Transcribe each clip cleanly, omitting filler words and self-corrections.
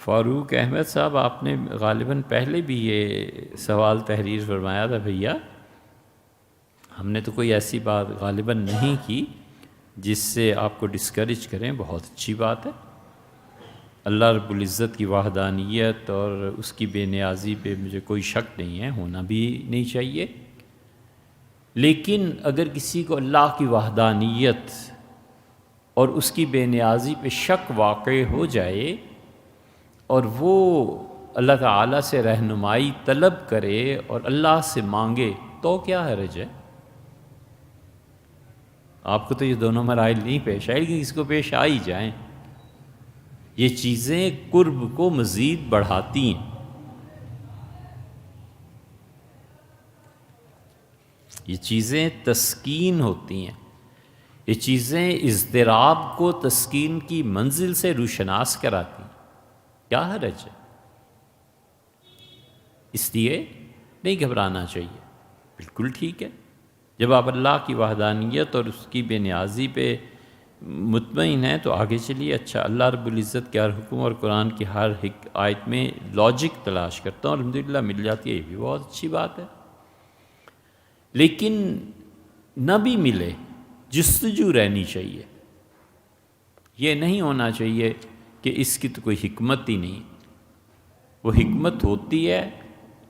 فاروق احمد صاحب، آپ نے غالباً پہلے بھی یہ سوال تحریر فرمایا تھا. بھیا ہم نے تو کوئی ایسی بات غالباً نہیں کی جس سے آپ کو ڈسکریج کریں. بہت اچھی بات ہے. اللہ رب العزت کی وحدانیت اور اس کی بے نیازی پہ مجھے کوئی شک نہیں ہے، ہونا بھی نہیں چاہیے. لیکن اگر کسی کو اللہ کی وحدانیت اور اس کی بے نیازی پہ شک واقع ہو جائے اور وہ اللہ تعالیٰ سے رہنمائی طلب کرے اور اللہ سے مانگے تو کیا حرج ہے؟ آپ کو تو یہ دونوں مراحل نہیں پیش آئے، لیکن اس کو پیش آ ہی جائیں. یہ چیزیں قرب کو مزید بڑھاتی ہیں. یہ چیزیں تسکین ہوتی ہیں. یہ چیزیں اضطراب کو تسکین کی منزل سے روشناس کراتی ہیں. کیا حرج ہے؟ اس لیے نہیں گھبرانا چاہیے. بالکل ٹھیک ہے. جب آپ اللہ کی وحدانیت اور اس کی بے نیازی پہ مطمئن ہیں تو آگے چلیے. اچھا، اللہ رب العزت کے ہر حکم اور قرآن کی ہر آیت میں لاجک تلاش کرتا ہوں، الحمدللہ مل جاتی ہے، یہ بھی بہت اچھی بات ہے. لیکن نہ بھی ملے، جستجو رہنی چاہیے. یہ نہیں ہونا چاہیے کہ اس کی تو کوئی حکمت ہی نہیں. وہ حکمت ہوتی ہے،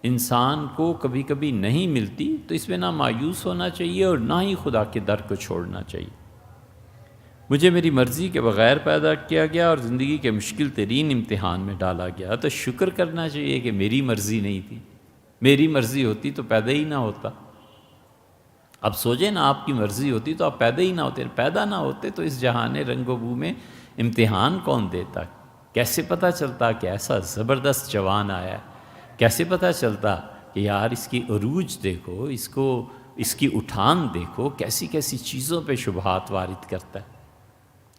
انسان کو کبھی کبھی نہیں ملتی، تو اس میں نہ مایوس ہونا چاہیے اور نہ ہی خدا کے در کو چھوڑنا چاہیے. مجھے میری مرضی کے بغیر پیدا کیا گیا اور زندگی کے مشکل ترین امتحان میں ڈالا گیا، تو شکر کرنا چاہیے کہ میری مرضی نہیں تھی. میری مرضی ہوتی تو پیدا ہی نہ ہوتا. اب سوچیں نا، آپ کی مرضی ہوتی تو آپ پیدا ہی نہ ہوتے. پیدا نہ ہوتے تو اس جہان رنگ و بو میں امتحان کون دیتا؟ کیسے پتہ چلتا کہ ایسا زبردست جوان آیا ہے؟ کیسے پتہ چلتا کہ یار اس کی عروج دیکھو، اس کی اٹھان دیکھو، کیسی کیسی چیزوں پہ شبہات وارد کرتا ہے.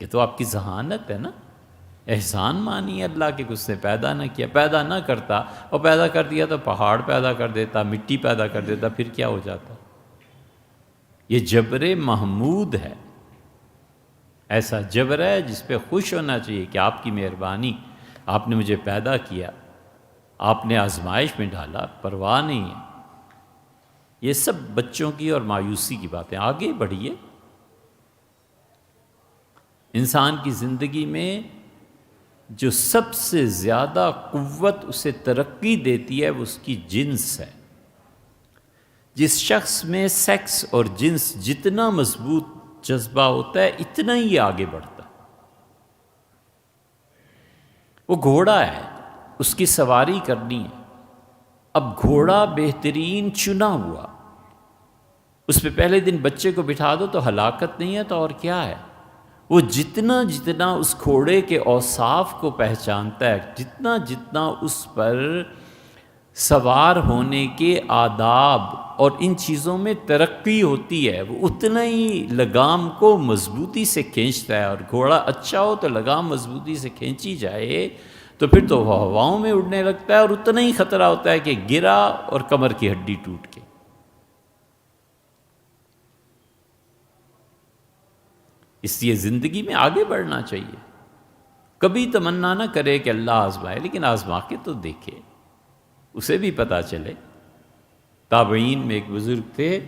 یہ تو آپ کی ذہانت ہے نا. احسان مانی اللہ کے اس نے پیدا نہ کیا. پیدا نہ کرتا اور پیدا کر دیا تو پہاڑ پیدا کر دیتا، مٹی پیدا کر دیتا، پھر کیا ہو جاتا؟ یہ جبر محمود ہے. ایسا جبر ہے جس پہ خوش ہونا چاہیے کہ آپ کی مہربانی، آپ نے مجھے پیدا کیا، آپ نے آزمائش میں ڈالا، پرواہ نہیں ہے. یہ سب بچوں کی اور مایوسی کی باتیں. آگے بڑھیے. انسان کی زندگی میں جو سب سے زیادہ قوت اسے ترقی دیتی ہے وہ اس کی جنس ہے. جس شخص میں سیکس اور جنس جتنا مضبوط جذبہ ہوتا ہے اتنا ہی آگے بڑھتا ہے. وہ گھوڑا ہے، اس کی سواری کرنی ہے. اب گھوڑا بہترین چنا ہوا، اس پہ پہلے دن بچے کو بٹھا دو تو ہلاکت نہیں ہے تو اور کیا ہے. وہ جتنا اس گھوڑے کے اوصاف کو پہچانتا ہے، جتنا اس پر سوار ہونے کے آداب اور ان چیزوں میں ترقی ہوتی ہے، وہ اتنا ہی لگام کو مضبوطی سے کھینچتا ہے. اور گھوڑا اچھا ہو تو لگام مضبوطی سے کھینچی جائے تو پھر تو وہ ہواؤں میں اڑنے لگتا ہے، اور اتنا ہی خطرہ ہوتا ہے کہ گرا اور کمر کی ہڈی ٹوٹ کے. اس لیے زندگی میں آگے بڑھنا چاہیے. کبھی تمنا نہ کرے کہ اللہ آزمائے، لیکن آزما کے تو دیکھے، اسے بھی پتہ چلے. تابعین میں ایک بزرگ تھے،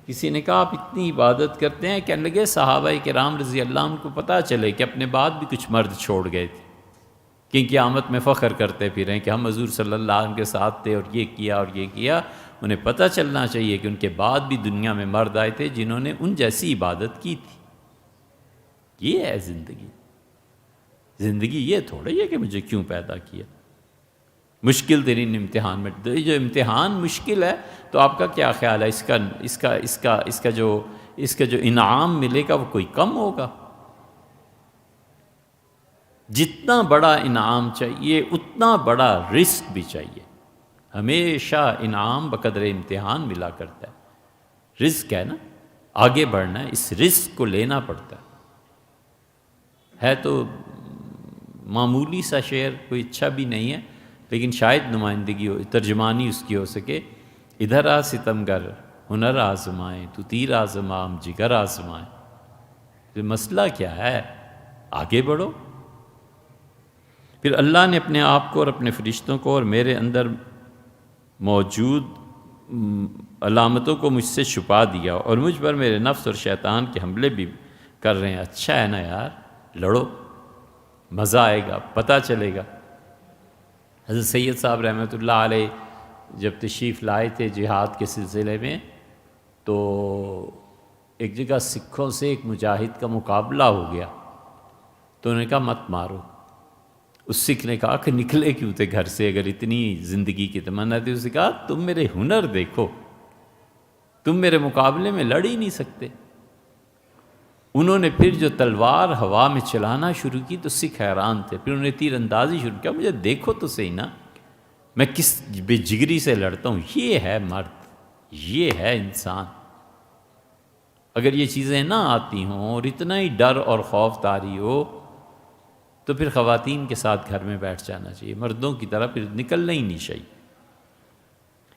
کسی نے کہا آپ اتنی عبادت کرتے ہیں، کہنے لگے صحابہ کرام رضی اللہ عنہ کو پتہ چلے کہ اپنے بعد بھی کچھ مرد چھوڑ گئے تھے، کہ قیامت میں فخر کرتے پھریں کہ ہم حضور صلی اللہ علیہ وسلم کے ساتھ تھے اور یہ کیا اور یہ کیا. انہیں پتہ چلنا چاہیے کہ ان کے بعد بھی دنیا میں مرد آئے تھے جنہوں نے ان جیسی عبادت کی تھی. یہ ہے زندگی. زندگی یہ تھوڑی ہے کہ مجھے کیوں پیدا کیا. مشکل ترین امتحان میں جو امتحان مشکل ہے تو آپ کا کیا خیال ہے اس کا جو انعام ملے گا وہ کوئی کم ہوگا؟ جتنا بڑا انعام چاہیے اتنا بڑا رزق بھی چاہیے. ہمیشہ انعام بقدر امتحان ملا کرتا ہے. رزق ہے نا، آگے بڑھنا ہے، اس رزق کو لینا پڑتا ہے. تو معمولی سا شعر، کوئی اچھا بھی نہیں ہے، لیکن شاید نمائندگی ہو، ترجمانی اس کی ہو سکے. ادھر آ ستمگر ہنر آزمائیں، تو تیر آزمام جگر آزمائیں. تو مسئلہ کیا ہے؟ آگے بڑھو. پھر اللہ نے اپنے آپ کو اور اپنے فرشتوں کو اور میرے اندر موجود علامتوں کو مجھ سے چھپا دیا، اور مجھ پر میرے نفس اور شیطان کے حملے بھی کر رہے ہیں۔ اچھا ہے نا یار، لڑو، مزہ آئے گا، پتہ چلے گا۔ حضرت سید صاحب رحمۃ اللہ علیہ جب تشریف لائے تھے جہاد کے سلسلے میں، تو ایک جگہ سکھوں سے ایک مجاہد کا مقابلہ ہو گیا، تو انہوں نے کہا مت مارو۔ اس سکھ نے کہا کہ نکلے کیوں تھے گھر سے اگر اتنی زندگی کی تمنا تھی؟ اس نے کہا تم میرے ہنر دیکھو، تم میرے مقابلے میں لڑ ہی نہیں سکتے۔ انہوں نے پھر جو تلوار ہوا میں چلانا شروع کی تو سکھ حیران تھے، پھر انہوں نے تیر اندازی شروع کیا۔ مجھے دیکھو تو صحیح نا، میں کس بے جگری سے لڑتا ہوں۔ یہ ہے مرد، یہ ہے انسان۔ اگر یہ چیزیں نہ آتی ہوں اور اتنا ہی ڈر اور خوف طاری ہو تو پھر خواتین کے ساتھ گھر میں بیٹھ جانا چاہیے، مردوں کی طرح پھر نکلنا ہی نہیں چاہیے۔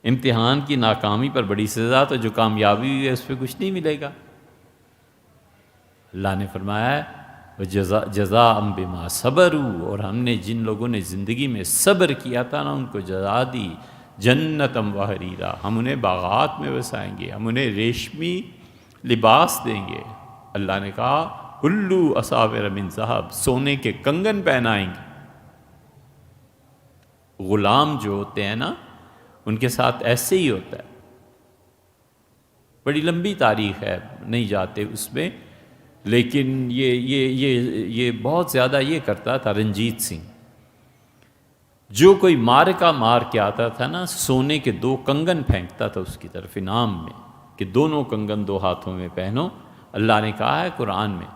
امتحان کی ناکامی پر بڑی سزا، تو جو کامیابی ہوئی ہے اس پہ کچھ نہیں ملے گا۔ اللہ نے فرمایا ہے جزاء بما صبروا، اور ہم نے جن لوگوں نے زندگی میں صبر کیا تھا نا ان کو جزا دی، جنتم وحریرا، ہم انہیں باغات میں بسائیں گے، ہم انہیں ریشمی لباس دیں گے۔ اللہ نے کہا حلو اساور من ذہب، سونے کے کنگن پہنائیں گے۔ غلام جو ہوتے ہیں نا ان کے ساتھ ایسے ہی ہوتا ہے۔ بڑی لمبی تاریخ ہے، نہیں جاتے اس میں، لیکن یہ بہت زیادہ یہ کرتا تھا رنجیت سنگھ۔ جو کوئی معرکہ مار کے آتا تھا نا، سونے کے 2 کنگن پھینکتا تھا اس کی طرف انعام میں، کہ دونوں کنگن 2 ہاتھوں میں پہنو۔ اللہ نے کہا ہے قرآن میں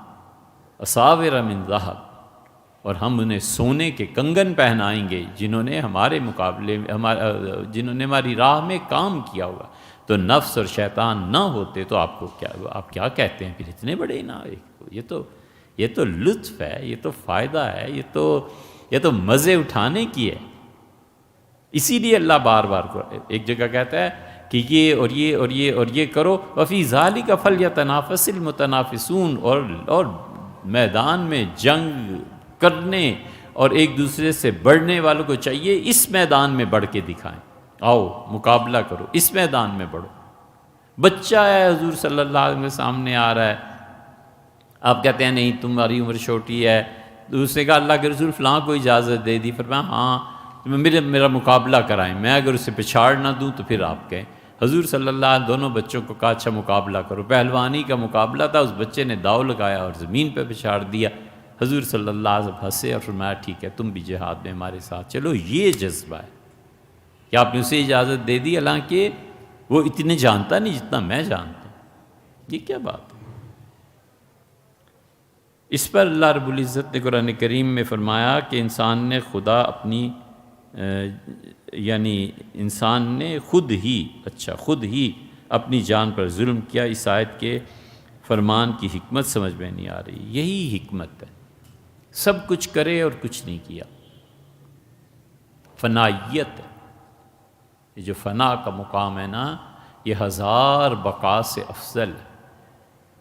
اساور من ذہب، اور ہم انہیں سونے کے کنگن پہنائیں گے جنہوں نے ہمارے مقابلے میں جنہوں نے ہماری راہ میں کام کیا ہوگا۔ تو نفس اور شیطان نہ ہوتے تو آپ کیا کہتے ہیں پھر اتنے بڑے نا؟ یہ تو لطف ہے، یہ تو فائدہ ہے، یہ تو مزے اٹھانے کی ہے۔ اسی لیے اللہ بار بار ایک جگہ کہتا ہے کہ یہ اور یہ اور یہ اور یہ کرو، وفی ذالک فلیتنافس المتنافسون، اور میدان میں جنگ کرنے اور ایک دوسرے سے بڑھنے والوں کو چاہیے اس میدان میں بڑھ کے دکھائیں۔ آؤ مقابلہ کرو، اس میدان میں بڑھو۔ بچہ ہے حضور صلی اللہ علیہ وسلم کے سامنے آ رہا ہے، آپ کہتے ہیں نہیں تمہاری عمر چھوٹی ہے، دوسرے کا اللہ کے رسول فلاں کو اجازت دے دی، فرمایا ہاں میرا مقابلہ کرائیں، میں اگر اسے پچھاڑ نہ دوں تو پھر آپ کہیں۔ حضور صلی اللہ علیہ وسلم دونوں بچوں کو کہا اچھا مقابلہ کرو۔ پہلوانی کا مقابلہ تھا، اس بچے نے داؤ لگایا اور زمین پہ پچھاڑ دیا۔ حضور صلی اللہ علیہ وسلم ہنسے اور فرمایا ٹھیک ہے تم بھی جہاد میں ہمارے ساتھ چلو۔ یہ جذبہ ہے کہ آپ نے اسے اجازت دے دی، حالانکہ وہ اتنے جانتا نہیں جتنا میں جانتا ہوں۔ یہ کیا بات ہے؟ اس پر اللہ رب العزت نے قرآن کریم میں فرمایا کہ انسان نے انسان نے خود ہی اپنی جان پر ظلم کیا۔ اس آیت کے فرمان کی حکمت سمجھ میں نہیں آ رہی۔ یہی حکمت ہے، سب کچھ کرے اور کچھ نہیں کیا، فنائیت ہے۔ یہ جو فنا کا مقام ہے نا، یہ 1000 بقا سے افضل ہے۔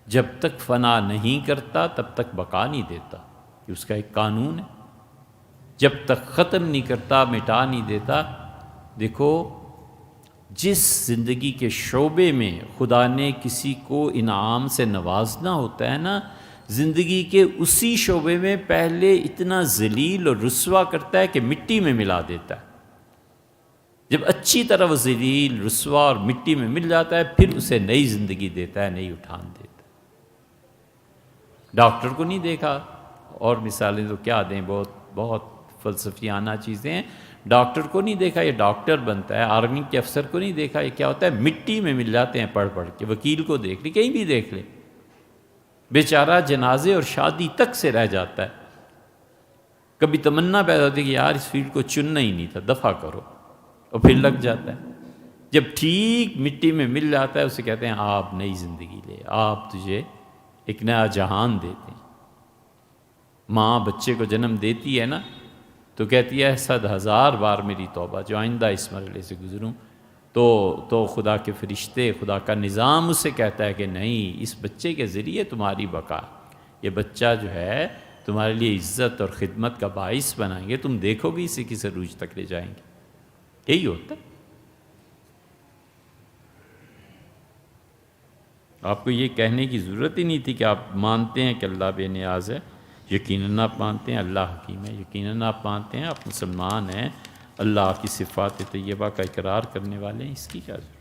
جب تک فنا نہیں کرتا تب تک بقا نہیں دیتا، یہ اس کا ایک قانون ہے۔ جب تک ختم نہیں کرتا، مٹا نہیں دیتا۔ دیکھو جس زندگی کے شعبے میں خدا نے کسی کو انعام سے نوازنا ہوتا ہے نا، زندگی کے اسی شعبے میں پہلے اتنا ذلیل اور رسوا کرتا ہے کہ مٹی میں ملا دیتا ہے۔ جب اچھی طرح وہ ذلیل، رسوا اور مٹی میں مل جاتا ہے، پھر اسے نئی زندگی دیتا ہے، نئی اٹھان دیتا ہے۔ ڈاکٹر کو نہیں دیکھا، اور مثالیں تو کیا دیں، بہت فلسفیانہ چیزیں ہیں۔ ڈاکٹر کو نہیں دیکھا، یہ ڈاکٹر بنتا ہے۔ آرمی کے افسر کو نہیں دیکھا، یہ کیا ہوتا ہے، مٹی میں مل جاتے ہیں پڑھ کے۔ وکیل کو دیکھ لی، کہیں بھی دیکھ لے، بیچارہ جنازے اور شادی تک سے رہ جاتا ہے۔ کبھی تمنا پیدا ہوتی ہے کہ یار اس فیلڈ کو چننا ہی نہیں تھا، دفع کرو، اور پھر لگ جاتا ہے۔ جب ٹھیک مٹی میں مل جاتا ہے، اسے کہتے ہیں آپ نئی زندگی لے، آپ تجھے ایک نیا جہان دیتے ہیں۔ ماں بچے کو جنم دیتی ہے نا، تو کہتی ہے 100,000 بار میری توبہ جو آئندہ اس مرحلے سے گزروں، تو خدا کے فرشتے، خدا کا نظام اسے کہتا ہے کہ نہیں، اس بچے کے ذریعے تمہاری بقا، یہ بچہ جو ہے تمہارے لیے عزت اور خدمت کا باعث بنائیں گے، تم دیکھو گے اسی کسی عروج تک لے جائیں گے، یہی ہوتا ہے۔ آپ کو یہ کہنے کی ضرورت ہی نہیں تھی کہ آپ مانتے ہیں کہ اللہ بے نیاز ہے، یقیناً آپ مانتے ہیں اللہ حکیم ہے، یقیناً آپ مانتے ہیں آپ مسلمان ہیں، اللہ کی صفات طیبہ کا اقرار کرنے والے ہیں، اس کی کیا ضرورت؟